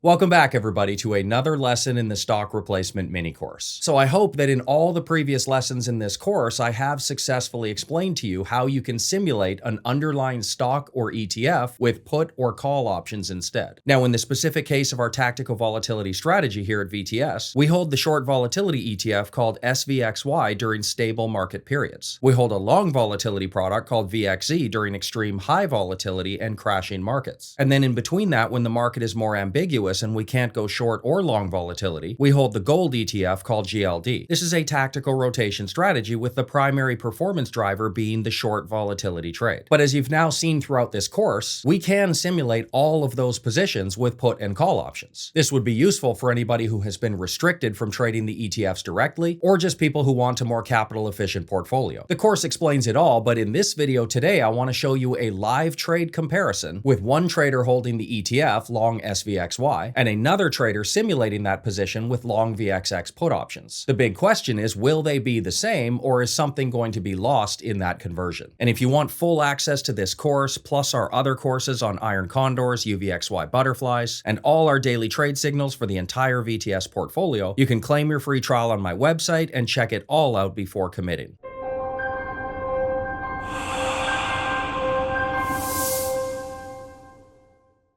Welcome back, everybody, to another lesson in the stock replacement mini course. So I hope that in all the previous lessons in this course, I have successfully explained to you how you can simulate an underlying stock or ETF with put or call options instead. Now, in the specific case of our tactical volatility strategy here at VTS, we hold the short volatility ETF called SVXY during stable market periods. We hold a long volatility product called VXE during extreme high volatility and crashing markets. And then in between that, when the market is more ambiguous and we can't go short or long volatility, we hold the gold ETF called GLD. This is a tactical rotation strategy with the primary performance driver being the short volatility trade. But as you've now seen throughout this course, we can simulate all of those positions with put and call options. This would be useful for anybody who has been restricted from trading the ETFs directly, or just people who want a more capital efficient portfolio. The course explains it all, but in this video today, I want to show you a live trade comparison with one trader holding the ETF, Long SVXY, and another trader simulating that position with Long VXX Put Options. The big question is, will they be the same, or is something going to be lost in that conversion? And if you want full access to this course, plus our other courses on iron condors, UVXY butterflies, and all our daily trade signals for the entire VTS portfolio, you can claim your free trial on my website and check it all out before committing.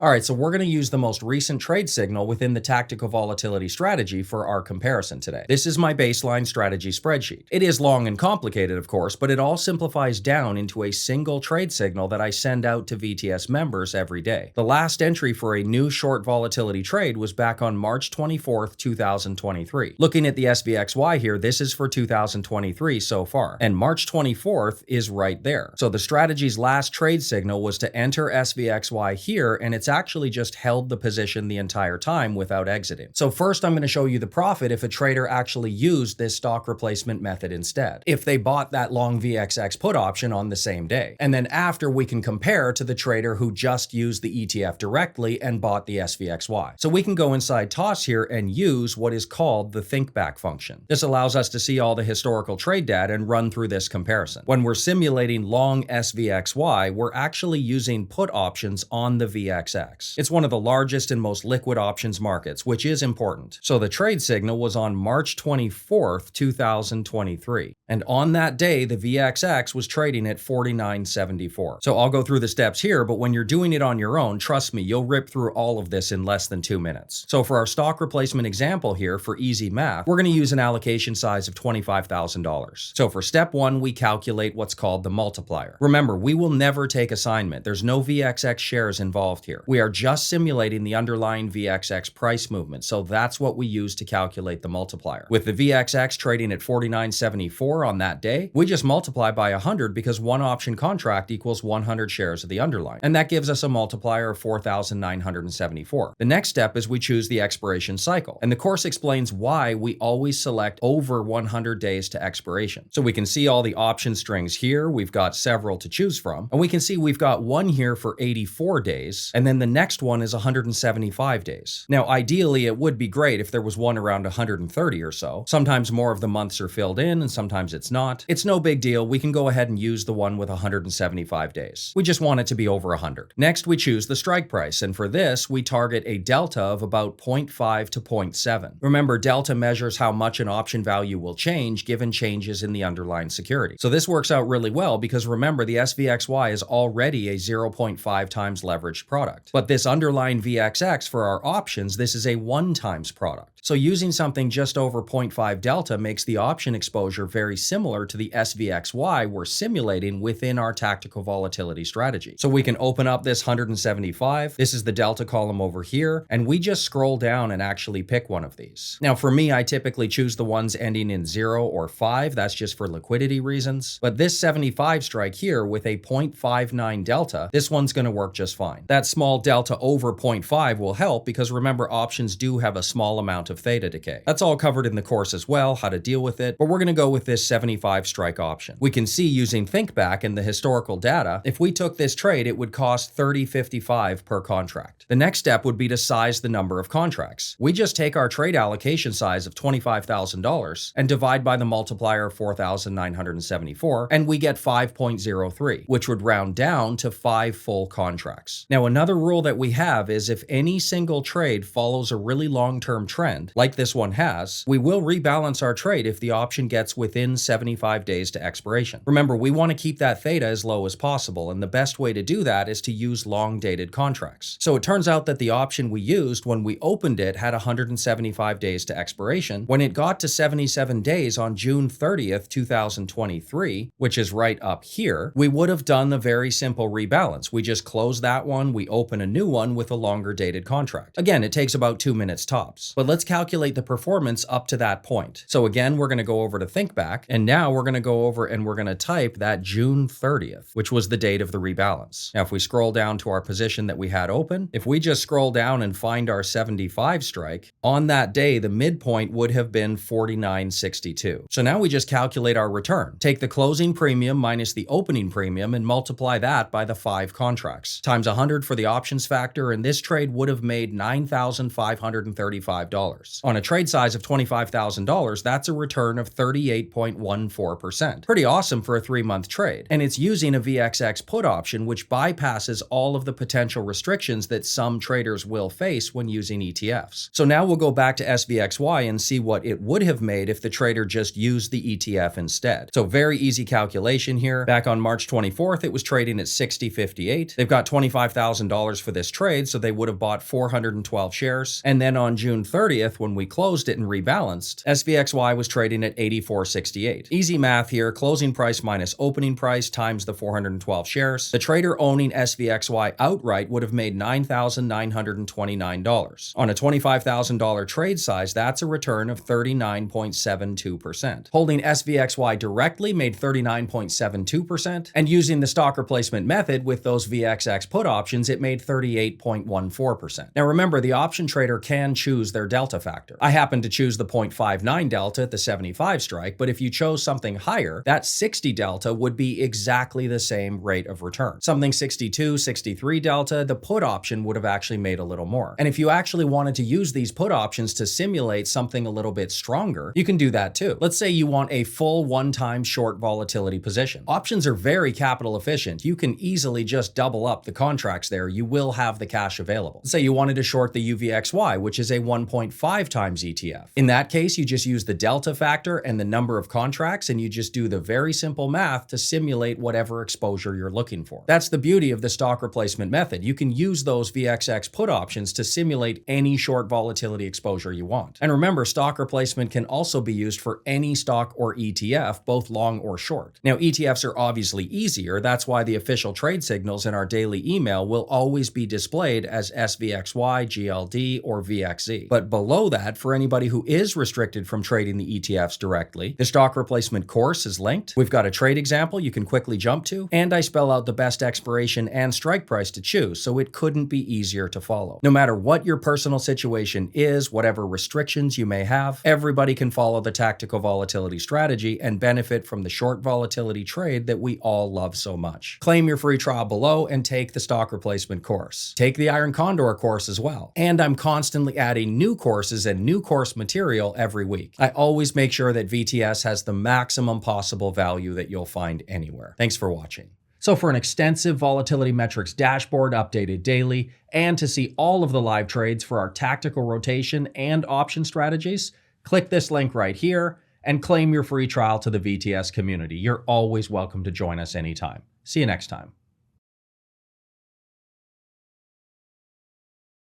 Alright, so we're going to use the most recent trade signal within the tactical volatility strategy for our comparison today. This is my baseline strategy spreadsheet. It is long and complicated, of course, but it all simplifies down into a single trade signal that I send out to VTS members every day. The last entry for a new short volatility trade was back on March 24th, 2023. Looking at the SVXY here, this is for 2023 so far, and March 24th is right there. So the strategy's last trade signal was to enter SVXY here, and it's actually just held the position the entire time without exiting. So first I'm going to show you the profit if a trader actually used this stock replacement method instead, if they bought that Long VXX put option on the same day. And then after, we can compare to the trader who just used the ETF directly and bought the SVXY. So we can go inside TOS here and use what is called the think back function. This allows us to see all the historical trade data and run through this comparison. When we're simulating Long SVXY, we're actually using put options on the VXX. It's one of the largest and most liquid options markets, which is important. So the trade signal was on March 24th, 2023. And on that day, the VXX was trading at 49.74. So I'll go through the steps here, but when you're doing it on your own, trust me, you'll rip through all of this in less than 2 minutes. So for our stock replacement example here, for easy math, we're going to use an allocation size of $25,000. So for step 1, we calculate what's called the multiplier. Remember, we will never take assignment. There's no VXX shares involved here. We are just simulating the underlying VXX price movement, so that's what we use to calculate the multiplier. With the VXX trading at 49.74 on that day, we just multiply by 100 because one option contract equals 100 shares of the underlying, and that gives us a multiplier of 4,974. The next step is we choose the expiration cycle, and the course explains why we always select over 100 days to expiration. So we can see all the option strings here. We've got several to choose from, and we can see we've got one here for 84 days, and then the next one is 175 days. Now, ideally, it would be great if there was one around 130 or so. Sometimes more of the months are filled in, and sometimes it's not. It's no big deal. We can go ahead and use the one with 175 days. We just want it to be over 100. Next, we choose the strike price, and for this, we target a delta of about 0.5 to 0.7. Remember, delta measures how much an option value will change given changes in the underlying security. So this works out really well because remember, the SVXY is already a 0.5 times leveraged product. But this underlying VXX for our options, this is a 1 times product. So using something just over 0.5 delta makes the option exposure very similar to the SVXY we're simulating within our tactical volatility strategy. So we can open up this 175. This is the delta column over here, and we just scroll down and actually pick one of these. Now for me, I typically choose the ones ending in 0 or 5. That's just for liquidity reasons. But this 75 strike here with a 0.59 delta, this one's going to work just fine. That small delta over 0.5 will help because remember, options do have a small amount amount of theta decay. That's all covered in the course as well, how to deal with it, but we're going to go with this 75 strike option. We can see using ThinkBack and the historical data, if we took this trade, it would cost $30.55 per contract. The next step would be to size the number of contracts. We just take our trade allocation size of $25,000 and divide by the multiplier of 4,974, and we get 5.03, which would round down to 5 full contracts. Now, another rule that we have is if any single trade follows a really long-term trend, like this one has, we will rebalance our trade if the option gets within 75 days to expiration. Remember, we want to keep that theta as low as possible, and the best way to do that is to use long-dated contracts. So it turns out that the option we used when we opened it had 175 days to expiration. When it got to 77 days on June 30th, 2023, which is right up here, we would have done the very simple rebalance. We just close that one, we open a new one with a longer dated contract. Again, it takes about 2 minutes tops. But let's calculate the performance up to that point. So again, we're going to go over to ThinkBack, and now we're going to go over and we're going to type that June 30th, which was the date of the rebalance. Now, if we scroll down to our position that we had open, if we just scroll down and find our 75 strike, on that day, the midpoint would have been 49.62. So now we just calculate our return. Take the closing premium minus the opening premium and multiply that by the 5 contracts, times 100 for the options factor, and this trade would have made $9,535. On a trade size of $25,000, that's a return of 38.14%. Pretty awesome for a 3-month trade. And it's using a VXX put option, which bypasses all of the potential restrictions that some traders will face when using ETFs. So now we'll go back to SVXY and see what it would have made if the trader just used the ETF instead. So very easy calculation here. Back on March 24th, it was trading at 60.58. They've got $25,000 for this trade, so they would have bought 412 shares. And then on June 30th, when we closed it and rebalanced, SVXY was trading at 84.68. Easy math here, closing price minus opening price times the 412 shares. The trader owning SVXY outright would have made $9,929. On a $25,000 trade size, that's a return of 39.72%. Holding SVXY directly made 39.72%, and using the stock replacement method with those VXX put options, it made 38.14%. Now remember, the option trader can choose their delta factor. I happen to choose the 0.59 delta at the 75 strike, but if you chose something higher, that 60 delta would be exactly the same rate of return. Something 62, 63 delta, the put option would have actually made a little more. And if you actually wanted to use these put options to simulate something a little bit stronger, you can do that too. Let's say you want a full one-time short volatility position. Options are very capital efficient. You can easily just double up the contracts there. You will have the cash available. Let's say you wanted to short the UVXY, which is a 1.5 times ETF. In that case, you just use the delta factor and the number of contracts, and you just do the very simple math to simulate whatever exposure you're looking for. That's the beauty of the stock replacement method. You can use those VXX put options to simulate any short volatility exposure you want. And remember, stock replacement can also be used for any stock or ETF, both long or short. Now, ETFs are obviously easier. That's why the official trade signals in our daily email will always be displayed as SVXY, GLD, or VXZ. But below that, for anybody who is restricted from trading the ETFs directly, the stock replacement course is linked. We've got a trade example you can quickly jump to, and I spell out the best expiration and strike price to choose, so it couldn't be easier to follow. No matter what your personal situation is, whatever restrictions you may have, everybody can follow the tactical volatility strategy and benefit from the short volatility trade that we all love so much. Claim your free trial below and take the stock replacement course. Take the Iron Condor course as well. And I'm constantly adding new courses and new course material every week. I always make sure that VTS has the maximum possible value that you'll find anywhere. Thanks for watching. So for an extensive volatility metrics dashboard updated daily, and to see all of the live trades for our tactical rotation and option strategies, click this link right here and claim your free trial to the VTS community. You're always welcome to join us anytime. See you next time.